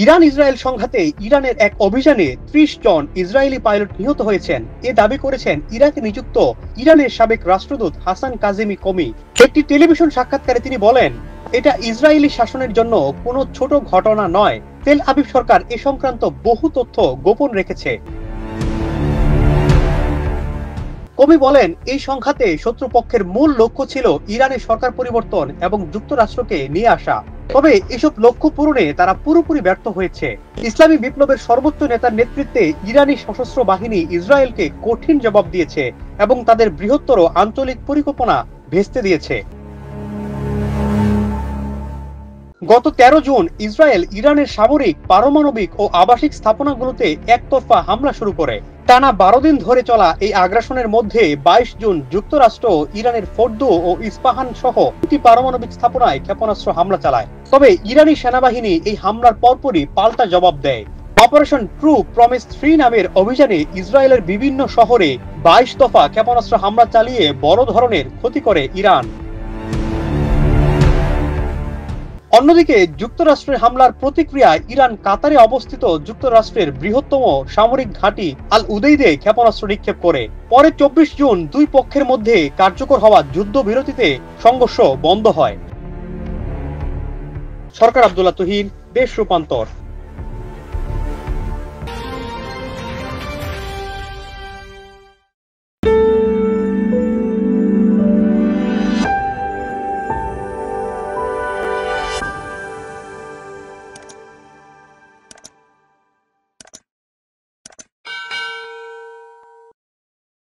Iran Israel সংঘাতে ইরানের এক অভিযানে ৩০ জন ইসরায়েলি পাইলট নিহত হয়েছেন এ দাবি করেছেন ইরাকে নিযুক্ত ইরানের সাবেক রাষ্ট্রদূত হাসান কাজেমি কমি। একটি টেলিভিশন সাক্ষাৎকারে তিনি বলেন, এটা ইসরায়েলি শাসনের জন্য কোনো ছোট ঘটনা নয়। তেল আবিব সরকার এ সংক্রান্ত বহু তথ্য গোপন রেখেছে। কমি বলেন, এই সংঘাতে শত্রুপক্ষের মূল লক্ষ্য ছিল ইরানের সরকার পরিবর্তন এবং যুক্তরাষ্ট্রকে নিয়ে আসা। তবে এসব লক্ষ্য পূরণে তারা পুরোপুরি ব্যর্থ হয়েছে। ইসলামী বিপ্লবের সর্বোচ্চ নেতার নেতৃত্বে ইরানি সশস্ত্র বাহিনী ইসরায়েলকে কঠিন জবাব দিয়েছে এবং তাদের বৃহত্তর আঞ্চলিক পরিকল্পনা ভেস্তে দিয়েছে। গত ১৩ জুন ইসরায়েল ইরানের সামরিক, পারমাণবিক ও আবাসিক স্থাপনাগুলোতে একতরফা হামলা শুরু করে। টানা ১২ দিন ধরে চলা এই আগ্রাসনের মধ্যে ২২ জুন যুক্তরাষ্ট্র ইরানের ফোর্দো ও ইস্পাহান সহ ২টি পারমাণবিক স্থাপনায় ক্ষেপণাস্ত্র হামলা চালায়। তবে ইরানি সেনাবাহিনী এই হামলার পরপরই পাল্টা জবাব দেয়। অপারেশন ট্রু প্রমিস ৩ নামের অভিযানে ইসরায়েলের বিভিন্ন শহরে ২২ দফা ক্ষেপণাস্ত্র হামলা চালিয়ে বড় ধরনের ক্ষতি করে ইরান। অন্যদিকে যুক্তরাষ্ট্রের হামলার প্রতিক্রিয়ায় ইরান কাতারে অবস্থিত যুক্তরাষ্ট্রের বৃহত্তম সামরিক ঘাঁটি আল উদেইদে ক্ষেপণাস্ত্র নিক্ষেপ করে। পরে ২৪ জুন দুই পক্ষের মধ্যে কার্যকর হওয়া যুদ্ধবিরতিতে সংঘর্ষ বন্ধ হয়। সরকার আব্দুল্লাহ তুহিন, দেশ রূপান্তর।